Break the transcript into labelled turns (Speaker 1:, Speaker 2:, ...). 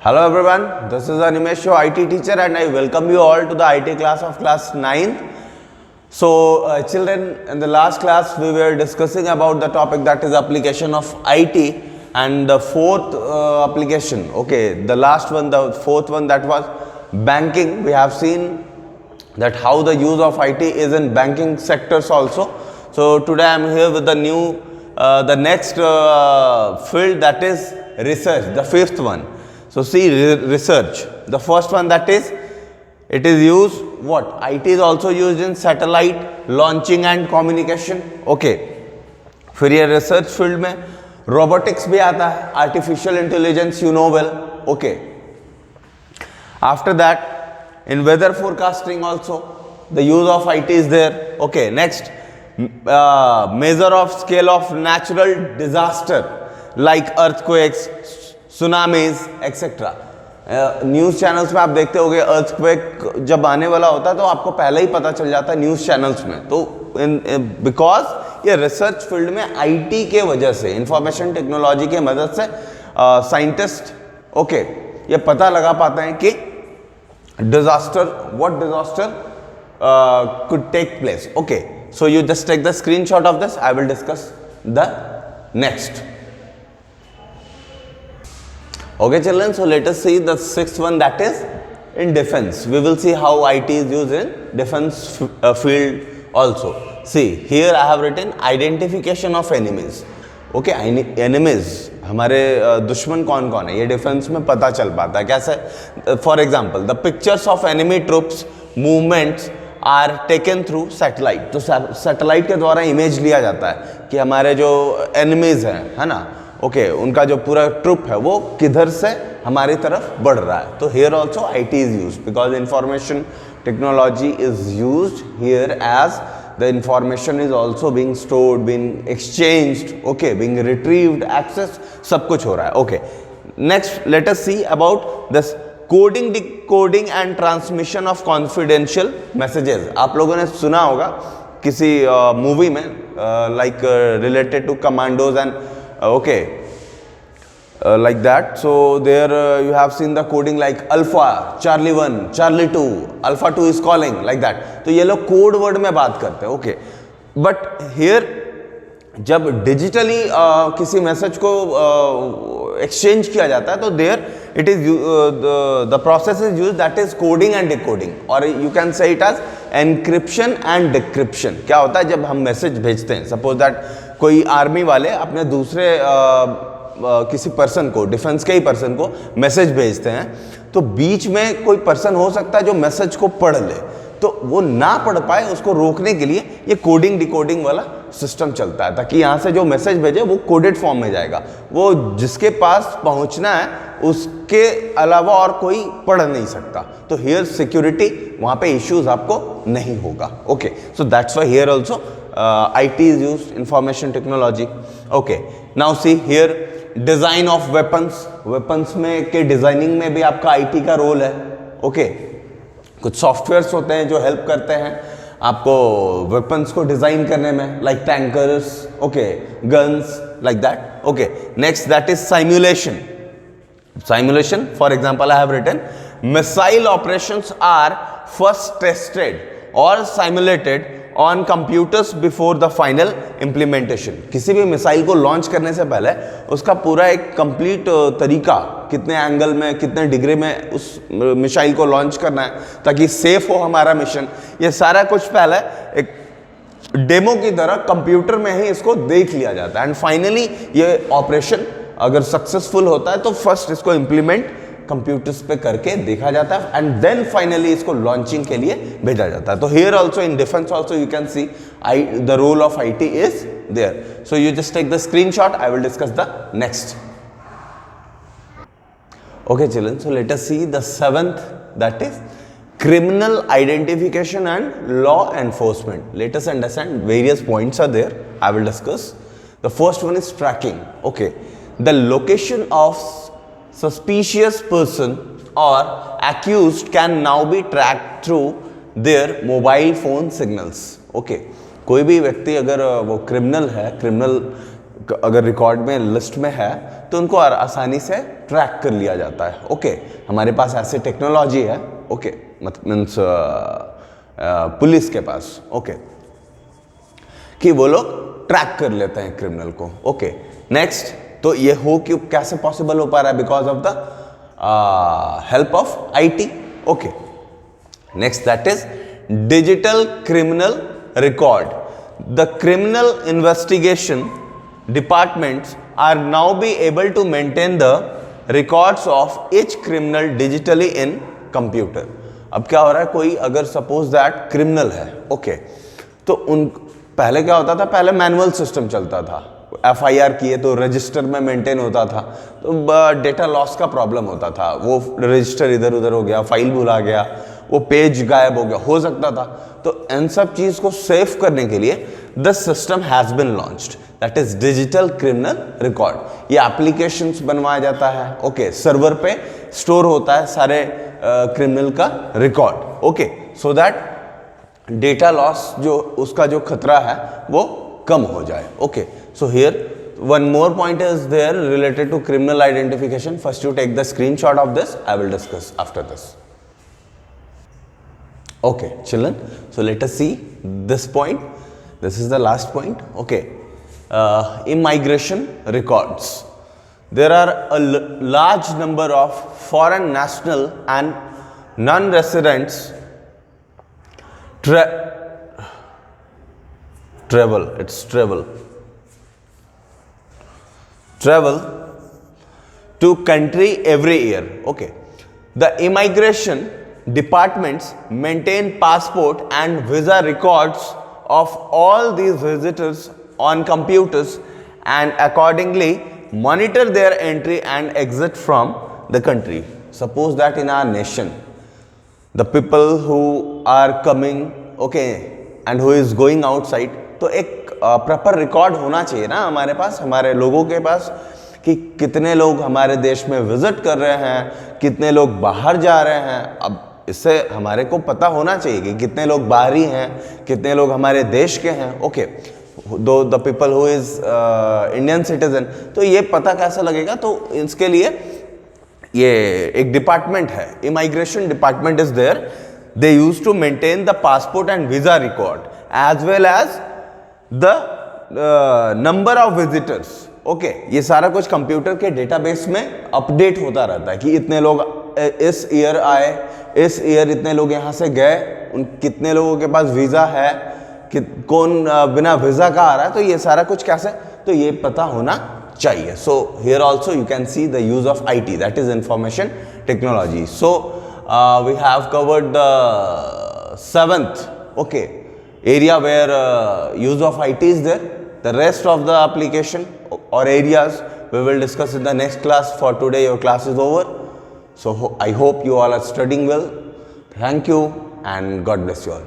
Speaker 1: Hello everyone, this is Animesh, your IT teacher, and I welcome you all to the IT class of class 9th. So children, in the last class we were discussing about the topic that is application of IT, and the fourth application, okay, the last one, the fourth one, that was banking. We have seen that how the use of IT is in banking sectors also. So today I am here with the new, the next field, that is research, the fifth one. So see, research, the first one, that is, it is used, what? IT is also used in satellite launching and communication. Okay. फिर ये research field में robotics भी आता है, artificial intelligence, you know well. Okay. After that in weather forecasting also the use of IT is there. Okay. Next, measure of scale of natural disaster like earthquakes, tsunamis etcetera. News channels में आप देखते होंगे earthquake जब आने वाला होता है तो आपको पहले ही पता चल जाता है न्यूज़ चैनल्स में. तो बिकॉज ये रिसर्च फील्ड में आईटी के वजह से, इंफॉर्मेशन टेक्नोलॉजी के मदद से साइंटिस्ट ओके ये पता लगा पाते हैं कि disaster, what disaster could take place. Okay, so you just take the screenshot of this. I will discuss the next. Okay children, so let us see the sixth one, that is in defense. We will see how IT is used in defense field also. See, here I have written identification of enemies. Okay, enemies, हमारे दुश्मन कौन कौन है ये defence में पता चल पाता है कैसे. For example, the pictures of enemy troops movements are taken through satellite. तो सैटेलाइट के द्वारा इमेज लिया जाता है कि हमारे जो एनिमीज हैं, है ना, ओके, उनका जो पूरा ट्रुप है वो किधर से हमारी तरफ बढ़ रहा है. तो here also IT is use because information technology is use here as the information is also being stored, being exchanged, okay, being retrieved, access, सब कुछ हो रहा है. Okay. Next, let us see about this coding, decoding and transmission of confidential messages. आप लोगों ने सुना होगा किसी मूवी में like related to commandos and okay, like that. So there you have seen the coding like alpha, Charlie 1, Charlie 2, alpha 2 is calling, like that. तो ये लोग कोड वर्ड में बात करते हैं. ओके, बट हियर जब डिजिटली किसी मैसेज को एक्सचेंज किया जाता है तो there it is the process is use, that is coding and decoding, और you can say it as encryption and decryption. क्या होता है जब हम मैसेज भेजते हैं, सपोज दैट कोई आर्मी वाले अपने दूसरे किसी पर्सन को, डिफेंस के ही पर्सन को मैसेज भेजते हैं, तो बीच में कोई पर्सन हो सकता है जो मैसेज को पढ़ ले, तो वो ना पढ़ पाए, उसको रोकने के लिए ये कोडिंग डिकोडिंग वाला सिस्टम चलता है, ताकि यहाँ से जो मैसेज भेजे वो कोडेड फॉर्म में जाएगा, वो जिसके पास पहुँचना है उसके अलावा और कोई पढ़ नहीं सकता. तो हियर सिक्योरिटी, वहाँ पे इश्यूज आपको नहीं होगा. Okay, so that's why here also IT is used, information technology. Okay, now see here, design of weapons. Weapons में के डिजाइनिंग में भी आपका IT का रोल है. Okay, कुछ सॉफ्टवेयर्स होते हैं जो हेल्प करते हैं आपको वेपन्स को डिजाइन करने में, like tankers, okay, guns, like that. Okay, next, that is simulation. Simulation, for example, I have written missile operations are first tested or simulated on computers before the final implementation. किसी भी missile को launch करने से पहले उसका पूरा एक complete तरीका, कितने एंगल में, कितने डिग्री में उस मिसाइल को लॉन्च करना है ताकि सेफ हो हमारा मिशन, ये सारा कुछ पहले एक डेमो की तरह कंप्यूटर में ही इसको देख लिया जाता है. एंड फाइनली ये ऑपरेशन अगर सक्सेसफुल होता है तो फर्स्ट इसको इंप्लीमेंट कंप्यूटर्स पे करके देखा जाता है, एंड देन फाइनली इसको लॉन्चिंग के लिए भेजा जाता है. तो here also in defence also you can see the role of IT is there. So you just take the screenshot. I will discuss the next. Okay children, so let us see the seventh, that is criminal identification and law enforcement. Let us understand various points are there. I will discuss. The first one is tracking. Okay, the location of suspicious person or accused can now be tracked through their mobile phone signals. Okay, कोई भी व्यक्ति अगर वो criminal है, criminal अगर record में list में है तो उनको आसानी से ट्रैक कर लिया जाता है। ओके, हमारे पास ऐसी टेक्नोलॉजी है। ओके, मीन्स पुलिस के पास, ओके, कि वो लोग ट्रैक कर लेते हैं क्रिमिनल को। ओके, नेक्स्ट, तो ये हो कि कैसे पॉसिबल हो पा रहा है? Because of the help of IT. Okay, next, that is digital criminal record. The criminal investigation departments are now be able to maintain the records of each criminal digitally in computer। अब क्या हो रहा है, कोई अगर suppose that criminal है, okay, तो उन पहले क्या होता था, पहले मैनुअल सिस्टम चलता था। एफआईआर किए तो रजिस्टर में मेंटेन होता था, तो डेटा लॉस का प्रॉब्लम होता था। वो रजिस्टर इधर उधर हो गया, फाइल भुला गया, वो पेज गायब हो गया, हो सकता था। तो इन सब चीज को सेव करने के लिए the system has been launched, that is digital criminal record. ये एप्लीकेशंस बनवाया जाता है, ओके, सर्वर पे स्टोर होता है सारे क्रिमिनल का record, okay, so that data loss जो उसका जो खतरा है वो कम हो जाए। Okay, so here one more point is there related to criminal identification. First you take the screenshot of this, I will discuss after this. Okay children, so let us see this point. This is the last point. Okay, immigration records. There are a large number of foreign national and non-residents travel to country every year. Okay, the immigration departments maintain passport and visa records of all these visitors on computers and accordingly monitor their entry and exit from the country. Suppose that in our nation the people who are coming, okay, and who is going outside, तो एक proper record होना चाहिए ना हमारे पास, हमारे लोगों के पास, कि कितने लोग हमारे देश में विजिट कर रहे हैं, कितने लोग बाहर जा रहे हैं। अब इससे हमारे को पता होना चाहिए कि कितने लोग बाहरी हैं, कितने लोग हमारे देश के हैं। ओके, दो the people who is Indian citizen, तो ये पता कैसे लगेगा? तो इसके लिए ये एक डिपार्टमेंट है, immigration department is there. They use to maintain the passport and visa record as well as the number of visitors. Okay, ये सारा कुछ कंप्यूटर के डेटाबेस में अपडेट होता रहता है कि इतने लोग इस ईयर आए, इस ईयर इतने लोग यहाँ से गए, उन कितने लोगों के पास वीजा है, कि कौन बिना वीजा का आ रहा है। तो ये सारा कुछ कैसे, तो ये पता होना चाहिए। So here also you can see the use of IT, that is information technology. So we have covered the 7th okay area where use of IT is there. The rest of the application or areas we will discuss in the next class. For today your class is over, so I hope you all are studying well. Thank you and God bless you all.